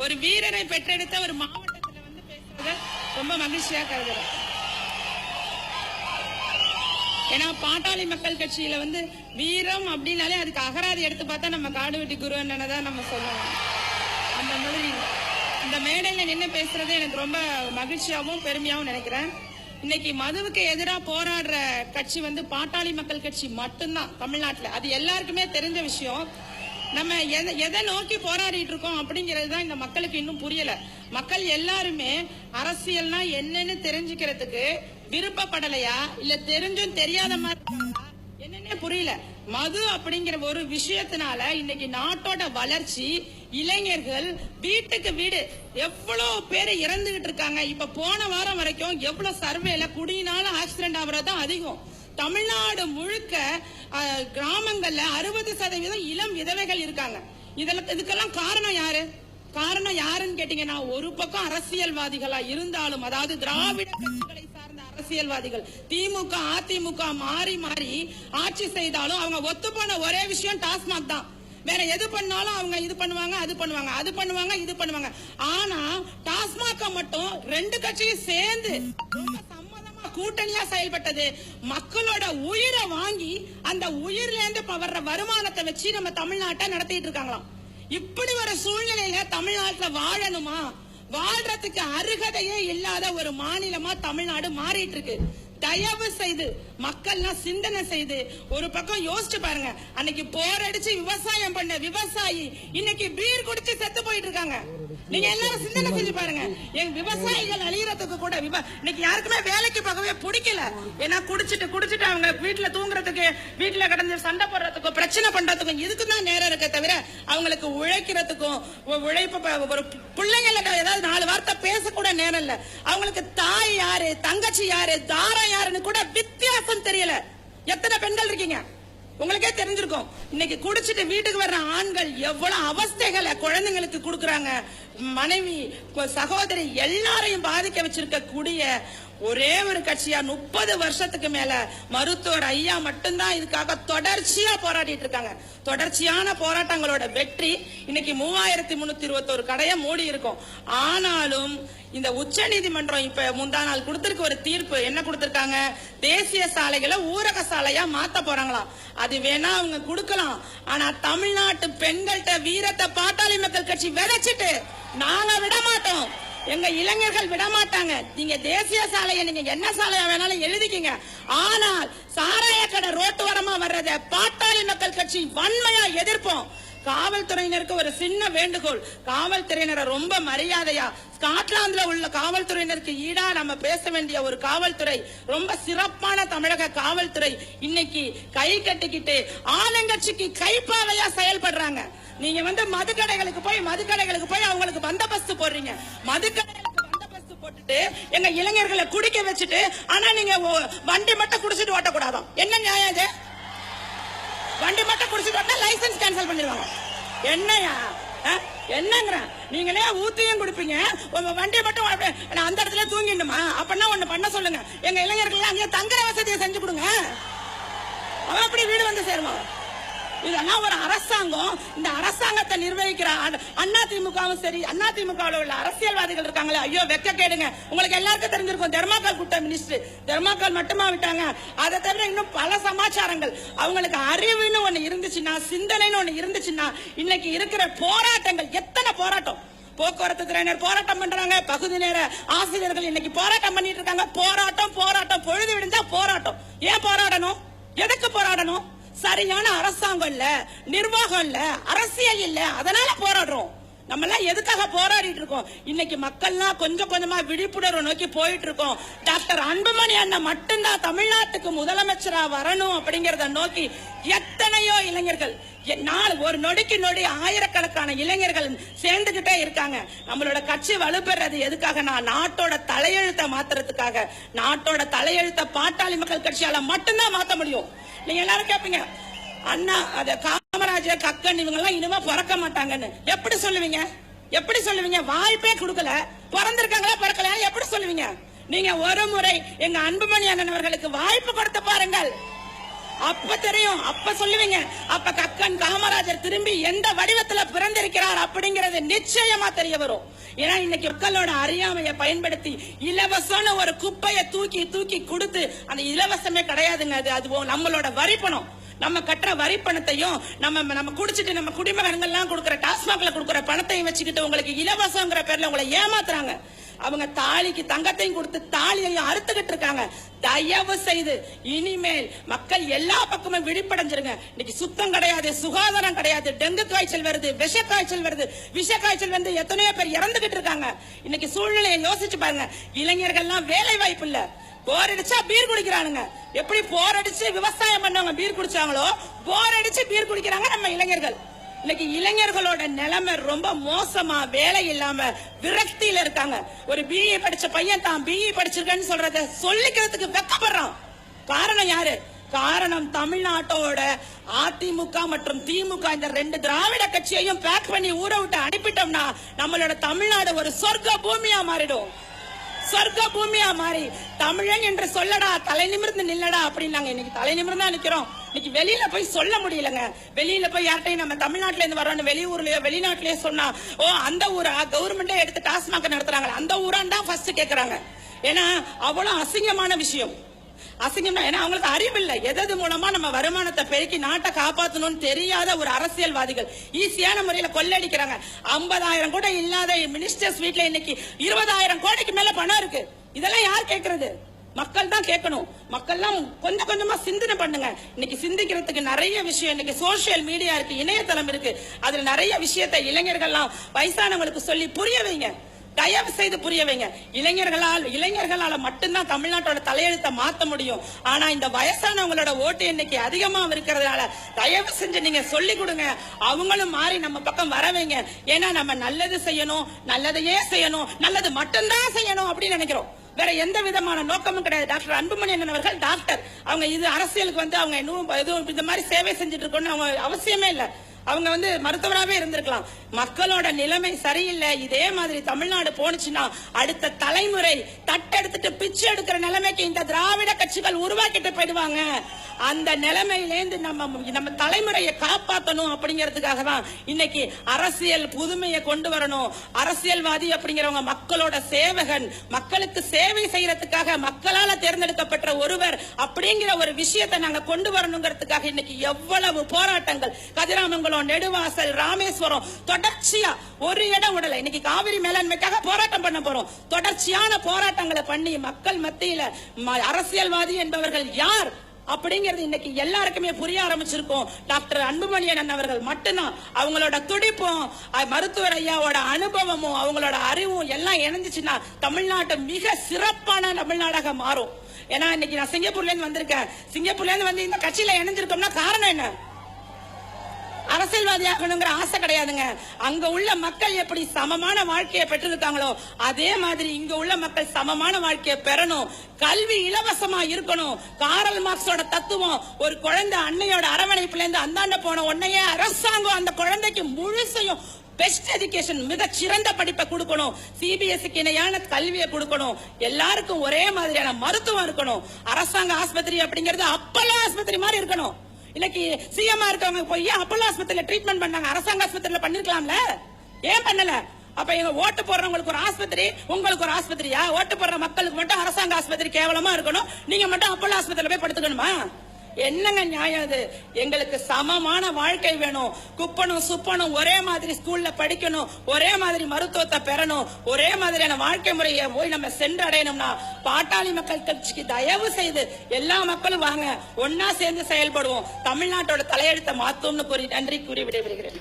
ஒரு வீரரை பெற்றெடுத்த ஒரு மாவட்டத்துல வந்து பேசுறத ரொம்ப மகிழ்ச்சியா கருதுறேன். ஏன்னா பாட்டாளி மக்கள் கட்சியில வந்து வீரம் அப்படின்னாலே அதுக்கு அகராதி எடுத்து பார்த்தா நம்ம காடு வெட்டி குருவன்னதான் நம்ம சொல்லுவோம். அந்த மாதிரி இந்த மேடையில நின்று பேசுறது எனக்கு ரொம்ப மகிழ்ச்சியாகவும் பெருமையாகவும் நினைக்கிறேன். இன்னைக்கு மதுவுக்கு எதிராக போராடுற கட்சி வந்து பாட்டாளி மக்கள் கட்சி மட்டும்தான் தமிழ்நாட்டில். அது எல்லாருக்குமே தெரிஞ்ச விஷயம். நம்ம எதை நோக்கி போராடிட்டு இருக்கோம் அப்படிங்கிறது தான் இந்த மக்களுக்கு இன்னும் புரியல. மக்கள் எல்லாருமே அரசியல்னா என்னன்னு தெரிஞ்சுக்கிறதுக்கு விருப்பப்படலையா, இல்ல தெரிஞ்சும் தெரியாத மாதிரி என்னன்னே புரியல. மது அப்படிங்கிற ஒரு விஷயத்தினால இன்னைக்கு நாட்டோட வளர்ச்சி, இளைஞர்கள் வீட்டுக்கு வீடு எவ்வளவு பேர் இறந்துகிட்டு இருக்காங்க. இப்ப போன வாரம் வரைக்கும் எவ்வளவு சர்வேல குடியினால ஆக்சிடென்ட் ஆகுறதுதான் அதிகம். தமிழ்நாடு முழுக்க கிராமங்கள்ல 60% இளம் விதவைகள் இருக்காங்க. இதுக்கெல்லாம் காரணம் யாரு? காரணம் யாருன்னு கேட்டீங்கன்னா, ஒரு பக்கம் அரசியல்வாதிகளா இருந்தாலும், அதாவது திராவிட கட்சிகளை சார்ந்த அரசியல்வாதிகள் திமுக அதிமுக மாறி மாறி ஆட்சி செய்தாலும் அவங்க ஒத்து போன ஒரே விஷயம் டாஸ்மாக் தான். வேற எது பண்ணாலும் அவங்க இது பண்ணுவாங்க, அது பண்ணுவாங்க, அது பண்ணுவாங்க, இது பண்ணுவாங்க. ஆனா டாஸ்மாக மட்டும் ரெண்டு கட்சியும் சேர்ந்து கூட்டணியா செயல்பட்டது. மக்களோட உயிரை வாங்கி அந்த உயிர்ல இருந்து வர்ற வருமானத்தை வச்சு நம்ம தமிழ்நாட்டை நடத்திட்டு இருக்காங்களாம். இப்படி ஒரு சூழ்நிலையில தமிழ்நாட்டுல வாழணுமா? வாழ்றதுக்கு அருகதையே இல்லாத ஒரு மாநிலமா தமிழ்நாடு மாறிட்டு இருக்கு. தயவு செய்து மக்கள்லாம் சிந்தனை செய்து ஒரு பக்கம் யோசிச்சு பாருங்க. அன்னைக்கு போரடிச்சு விவசாயம் பண்ண விவசாயி இன்னைக்கு பீர் குடிச்சு செத்து போயிட்டு இருக்காங்க. நீங்க எல்லாரும் சிந்தனை செஞ்சு பாருங்க. எங்க விவசாயிகள் அழியறதுக்கு கூட இன்னைக்கு யாருக்குமே வேலைக்கு போகவே பிடிக்கல. ஏன்னா குடிச்சிட்டு அவங்க வீட்டுல தூங்குறதுக்கு, வீட்டுல கடந்து சண்டை போடுறதுக்கும், பிரச்சனை பண்றதுக்கும் இதுக்கு தான் நேரம் இருக்க தவிர அவங்களுக்கு உழைக்கிறதுக்கும், உழைப்பு ஒரு பிள்ளைங்கள ஏதாவது 4 வார்த்தை பேசக்கூட நேரம் இல்ல. அவங்களுக்கு தாய் யாரு, தங்கச்சி யாரு, தாரம் யாருன்னு கூட வித்தியாசம் தெரியல. எத்தனை பெண்கள் இருக்கீங்க உங்களுக்கே தெரிஞ்சிருக்கும். இன்னைக்கு குடிச்சிட்டு வீட்டுக்கு வர்ற ஆண்கள் எவ்வளவு அவஸ்தைகளை குழந்தைங்களுக்கு கொடுக்கறாங்க. மனைவி, சகோதரி எல்லாரையும் பாதிக்க வச்சிருக்க கூடிய ஒரே ஒரு கட்சியா 30 வருஷத்துக்கு மேல மருத்துவர் ஐயா மட்டும்தான் இதுக்காக தொடர்ச்சியா போராடிட்டு இருக்காங்க. தொடர்ச்சியான போராட்டங்களோட வெற்றி இன்னைக்கு 3321 கடையை மூடி இருக்கும். ஆனாலும் இந்த உச்ச நீதிமன்றம் இப்ப முந்தா நாள் கொடுத்திருக்க ஒரு தீர்ப்பு என்ன கொடுத்திருக்காங்க? தேசிய சாலைகளை ஊரக சாலையா மாத்த போறாங்களாம். அது வேணா அவங்க கொடுக்கலாம். ஆனா தமிழ்நாட்டு பெண்கள்கிட்ட வீரத்தை பாட்டாளி மக்கள் கட்சி விதைச்சிட்டு நாங்க விட மாட்டோம். எங்க இளைஞர்கள் விட மாட்டாங்க. நீங்க தேசிய சாலையை நீங்க என்ன சாலையா வேணாலும் எழுதிக்கீங்க. ஆனால் சாராய கடை ரோட்டு வரமா வர்றத பாட்டாளி மக்கள் கட்சி வன்மையா எதிர்ப்போம். காவல்துறையினருக்கு ஒரு சின்ன வேண்டுகோள். காவல்துறையினரை ரொம்ப மரியாதையா, ஸ்காட்லாந்துல உள்ள காவல்துறையினருக்கு ஈடா நம்ம பேச வேண்டிய ஒரு காவல்துறை, ரொம்ப சிறப்பான தமிழக காவல்துறை இன்னைக்கு கை கட்டிக்கிட்டு ஆளுங்கட்சிக்கு கைப்பாவையா செயல்படுறாங்க. நீங்க வந்து மதுக்கடைகளுக்கு போய் அவங்களுக்கு பந்தோபஸ்து போடுறீங்க. மதுக்கடைகளுக்கு பந்தோபஸ்து போட்டுட்டு எங்க இளைஞர்களை குடிக்க வச்சுட்டு, ஆனா நீங்க வண்டி மட்டும் குடிச்சிட்டு ஓட்டக்கூடாதான். என்ன நியாயம் இது? வண்டி மட்டும் குடிச்சிட்டு ஓட்டா லைசன்ஸ் கேன்சல் பண்ணிடுவாங்க. என்னையா என்னங்கிற? நீங்களே ஊத்தியும் குடிப்பீங்க, உங்க வண்டியை மட்டும் அந்த இடத்துல தூங்கிடுமா? அப்படின்னா ஒண்ணு பண்ண சொல்லுங்க. எங்க இளைஞர்கள் அங்கே தங்குற வசதியை செஞ்சு கொடுங்க. அவன் அப்படி வீடு வந்து சேருமா? இதெல்லாம் ஒரு அரசாங்கம். இந்த அரசாங்கத்தை நிர்வகிக்கிற அதிமுகவும் சரி, அதிமுகவில் உள்ள அரசியல்வாதிகள் இருக்காங்களே, ஐயோ வெக்க கேடுங்க. உங்களுக்கு எல்லாருக்கும் தெரிஞ்சிருக்கும், தெர்மாக்கால் கூட்ட மினிஸ்டர் தெர்மாக்கால் மட்டுமா விட்டாங்க? அதை தவிர இன்னும் பல சமாச்சாரங்கள். அவங்களுக்கு அறிவுன்னு ஒண்ணு இருந்துச்சுன்னா, சிந்தனைன்னு ஒண்ணு இருந்துச்சுன்னா, இன்னைக்கு இருக்கிற போராட்டங்கள் எத்தனை போராட்டம். போக்குவரத்து துறையினர் போராட்டம் பண்றாங்க, பகுதி நேர ஆசிரியர்கள் இன்னைக்கு போராட்டம் பண்ணிட்டு இருக்காங்க. போராட்டம் பொழுது விடுந்தா போராட்டம். ஏன் போராடணும்? எதுக்கு போராடணும்? சரியான அரசாங்கம் இல்ல, நிர்வாகம் இல்ல, அரசியல் இல்ல, அதனால போராடுறோம். நம்ம எல்லாம் எதுக்காக போராடிட்டு இருக்கோம்? இன்னைக்கு மக்கள்லாம் கொஞ்சம் கொஞ்சமா விழிப்புணர்வு நோக்கி போயிட்டு இருக்கோம். டாக்டர் அன்புமணி அண்ணன் மட்டும்தான் தமிழ்நாட்டுக்கு முதலமைச்சரா வரணும் அப்படிங்கறத நோக்கி எத்தனையோ இளைஞர்கள் ஒரு நொடிக்கு நொடி ஆயிரக்கணக்கான இளைஞர்கள் சேர்ந்துகிட்டே இருக்காங்க. நம்மளோட கட்சி வலுப்பெறது எதுக்காக? நாட்டோட தலையெழுத்த மாத்துறதுக்காக. நாட்டோட தலையெழுத்த பாட்டாளி மக்கள் கட்சியால மட்டும்தான் மாத்த முடியும். நீங்க எல்லாரும் கேப்பீங்க, அண்ணா அத காமராஜர் கக்கன் இவங்க எல்லாம் இனிமே பிறக்க மாட்டாங்கன்னு எப்படி சொல்லுவீங்க? எப்படி சொல்லுவீங்க? வாய்ப்பே கொடுக்கல, பிறந்திருக்காங்களா பிறக்கல, எப்படி சொல்லுவீங்க? நீங்க ஒரு முறை எங்க அன்புமணி அண்ணன் அவர்களுக்கு வாய்ப்பு கொடுத்து பாருங்கள். அப்ப தெரியும், அப்ப சொல்லுவீங்க. அப்ப கக்கன் காமராஜர் திரும்பி எந்த வடிவத்துல பிறந்திருக்கிறார் அப்படிங்கறது நிச்சயமா தெரிய வரும். ஏன்னா இன்னைக்கு மக்களோட அறியாமையை பயன்படுத்தி இலவசம்னு ஒரு குப்பையை தூக்கி தூக்கி கொடுத்து, அந்த இலவசமே கிடையாதுங்க, அது நம்மளோட வரி பணம். நம்ம கட்டுற வரி பணத்தையும் நம்ம குடிச்சிட்டு நம்ம குடிமகன்கள்லாம் கொடுக்குற டாஸ்மாக்ல கொடுக்குற பணத்தையும் வச்சுக்கிட்டு உங்களுக்கு இலவசங்கிற பேர்ல உங்களை ஏமாத்துறாங்க. அவங்க தாலிக்கு தங்கத்தையும் கொடுத்து தாலியையும் அறுத்துக்கிட்டு இருக்காங்க. தயவு செய்து இனிமேல் மக்கள் எல்லா பக்கமும் விழிப்படைஞ்சிருங்க. இன்னைக்கு சுத்தம் கிடையாது, சுகாதாரம் கிடையாது, டெங்கு காய்ச்சல் வருது, விஷ காய்ச்சல் வருது. விஷ காய்ச்சல் வந்து எத்தனையோ பேர் இறந்துகிட்டு இருக்காங்க. இன்னைக்கு சூழ்நிலையை யோசிச்சு பாருங்க. இளைஞர்கள்லாம் வேலை வாய்ப்பு இல்ல, போர் அடிச்சா பீர் குடிக்கிறானுங்க. எப்படி போர் அடிச்சு விவசாயம் பண்ணவங்க பீர் குடிச்சாங்களோ, போர் அடிச்சு பீர் குடிக்கிறாங்க நம்ம இளைஞர்கள். இன்னைக்கு இளைஞர்களோட நிலைமை ரொம்ப மோசமா, வேலை இல்லாம விரக்தியில இருக்காங்க. ஒரு பிஇ படிச்ச பையன் தான் பிஇ படிச்சிருக்கேன்னு சொல்றத சொல்லிக்கிறதுக்கு வெக்கப்படுறான். காரணம் யாரு? காரணம் தமிழ்நாட்டோட அதிமுக மற்றும் திமுக இந்த ரெண்டு திராவிட கட்சியையும் பேக் பண்ணி ஊற விட்டு அனுப்பிட்டோம்னா நம்மளோட தமிழ்நாடு ஒரு சொர்க்க பூமியா மாறிடும். சொர்க்க பூமியா மாறி தமிழன் என்று சொல்லடா, தலை நிமிர்ந்து நில்லடா அப்படின்னு நாங்க இன்னைக்கு தலை நிமிர்ந்தா நிக்கிறோம். இன்னைக்கு வெளியில போய் சொல்ல முடியலங்க. வெளியில போய் யார்ட்டையும் நம்ம தமிழ்நாட்டுல இருந்து வரோம் வெளியூர்லயோ வெளிநாட்டுலயோ சொன்னா, ஓ அந்த ஊரா, கவர்மெண்டே எடுத்து டாஸ்மாக் நடத்துறாங்க, அந்த ஊரான் தான் ஃபர்ஸ்ட் கேக்குறாங்க. ஏன்னா அவ்வளவு அசிங்கமான விஷயம். அசிங்கம், ஏன்னா அவங்களுக்கு அறிவு இல்லை. எது மூலமா நம்ம வருமானத்தை பெருக்கி நாட்டை காப்பாற்றணும்னு தெரியாத ஒரு அரசியல்வாதிகள் ஈஸியான முறையில கொள்ளடிக்கிறாங்க. 50,000 கூட இல்லாத மினிஸ்டர்ஸ் வீட்ல இன்னைக்கு 20,000 கோடிக்கு மேல பணம் இருக்கு. இதெல்லாம் யார் கேட்கறது? மக்கள் தான் கேட்கணும். மக்கள்லாம் கொஞ்சம் கொஞ்சமா சிந்தனை பண்ணுங்க. இன்னைக்கு சிந்திக்கிறதுக்கு நிறைய விஷயம், இன்னைக்கு சோசியல் மீடியா இருக்கு, இணையதளம் இருக்கு. அதுல நிறைய விஷயத்தை இளைஞர்கள்லாம் வயசானவங்களுக்கு சொல்லி புரிய வைங்க. தயவு செய்து புரிய வைங்க. இளைஞர்களால மட்டும்தான் தமிழ்நாட்டோட தலையெழுத்தை மாத்த முடியும். ஆனா இந்த வயசானவங்களோட ஓட்டு எண்ணிக்கை அதிகமா இருக்கிறதுனால தயவு செஞ்சு நீங்க சொல்லி கொடுங்க. அவங்களும் மாறி நம்ம பக்கம் வர வைங்க. ஏன்னா நம்ம நல்லது செய்யணும், நல்லதையே செய்யணும், நல்லது மட்டும்தான் செய்யணும் அப்படின்னு நினைக்கிறோம். வேற எந்த விதமான நோக்கமும் கிடையாது. டாக்டர் அன்புமணி அண்ணன் அவர்கள் டாக்டர், அவங்க இது அரசியலுக்கு வந்து அவங்க எதுவும் இந்த மாதிரி சேவை செஞ்சுட்டு இருக்கணும்னு அவங்க அவசியமே இல்லை. அவங்க வந்து மருத்துவராகவே இருந்திருக்கலாம். மக்களோட நிலைமை சரியில்லை. இதே மாதிரி தமிழ்நாடு போனுச்சுன்னா அடுத்த தலைமுறை தட்டெடுத்துட்டு பிச்சு எடுக்கிற நிலைமைக்கு இந்த திராவிட கட்சிகள் உருவாக்கிட்டு போயிடுவாங்க. அந்த நிலைமையிலேருந்து நம்ம தலைமுறையை காப்பாற்றணும் அப்படிங்கிறதுக்காக தான் இன்னைக்கு அரசியல் புதுமையை கொண்டு வரணும். அரசியல்வாதி அப்படிங்கிறவங்க மக்களோட சேவகன், மக்களுக்கு சேவை செய்யறதுக்காக மக்களால தேர்ந்தெடுக்கப்பட்ட ஒருவர் அப்படிங்கிற ஒரு விஷயத்தை நாங்க கொண்டு வரணுங்கிறதுக்காக இன்னைக்கு எவ்வளவு போராட்டங்கள், கதிராமங்கலம், நெடுவாசல், ராமேஸ்வரம், தொடர்ச்சியா ஒரு இடம் விடல. இன்னைக்கு காவிரி மேலாண்மைக்காக போராட்டம் பண்ண போறோம். தொடர்ச்சியான போராட்டங்களை பண்ணி மக்கள் மத்தியில அரசியல்வாதி என்பவர்கள் யார் அப்படிங்கிறது இன்னைக்கு எல்லாருக்குமே புரிய ஆரம்பிச்சிருக்கோம். டாக்டர் அன்புமணி அண்ணன் அவர்கள் மட்டும்தான். அவங்களோட துடிப்பும் மருத்துவர் ஐயாவோட அனுபவமும் அவங்களோட அறிவும் எல்லாம் இணைஞ்சிச்சுன்னா தமிழ்நாடு மிக சிறப்பான தமிழ்நாடாக மாறும். ஏன்னா இன்னைக்கு நான் சிங்கப்பூர்ல இருந்து வந்திருக்கேன். சிங்கப்பூர்ல இருந்து வந்து இந்த கட்சியில இணைஞ்சிருக்கோம்னா காரணம் என்ன? அரசியல்வாதி ஆகணுங்கிற ஆசை கிடையாதுங்க. அங்க உள்ள மக்கள் எப்படி சமமான வாழ்க்கையை பெற்றிருக்காங்களோ அதே மாதிரி இங்க உள்ள மக்கள் சமமான வாழ்க்கையை பெறணும். கல்வி இலவசமா இருக்கணும். காரல் மார்க்ஸோட தத்துவம், ஒரு குழந்தை அன்னையோட அரவணைப்புல இருந்து அந்தாண்ட போன உடனே அரசாங்கம் அந்த குழந்தைக்கு முழுசையும் பெஸ்ட் எஜுகேஷன், மிக சிறந்த படிப்பை கொடுக்கணும். சிபிஎஸ்சிக்கு இணையான கல்வியை கொடுக்கணும். எல்லாருக்கும் ஒரே மாதிரியான மருத்துவம் இருக்கணும். அரசாங்க ஆஸ்பத்திரி அப்படிங்கிறது அப்பல்லோ ஆஸ்பத்திரி மாதிரி இருக்கணும். இன்னைக்கு சிஎம் இருக்கவங்க போய் அப்பல்லோ ஆஸ்பத்திரியில ட்ரீட்மெண்ட் பண்ணாங்க, அரசாங்க ஆஸ்பத்திரியில பண்ணிருக்கலாம்ல, ஏன் பண்ணல? அப்ப எங்க ஓட்டு போடுறவங்களுக்கு ஒரு ஆஸ்பத்திரி, உங்களுக்கு ஒரு ஆஸ்பத்திரியா? ஓட்டு போடுற மக்களுக்கு மட்டும் அரசாங்க ஆஸ்பத்திரி கேவலமா இருக்கணும், நீங்க மட்டும் அப்பல்லோ ஆஸ்பத்திரியில போய் படுத்துக்கணுமா? என்னங்க நியாயம் இது? எங்களுக்கு சமமான வாழ்க்கை வேணும். குப்பனும் சுப்பனும் ஒரே மாதிரி ஸ்கூல்ல படிக்கணும், ஒரே மாதிரி மருத்துவத்தை பெறணும், ஒரே மாதிரியான வாழ்க்கை முறையை போய் நம்ம சென்றடையணும்னா பாட்டாளி மக்கள் கட்சிக்கு தயவு செய்து எல்லா மக்களும் வாங்க, ஒன்னா சேர்ந்து செயல்படுவோம். தமிழ்நாட்டோட தலையெழுத்தை மாத்தோம்னு கூறி நன்றி கூறி விடைபெறுகிறேன்.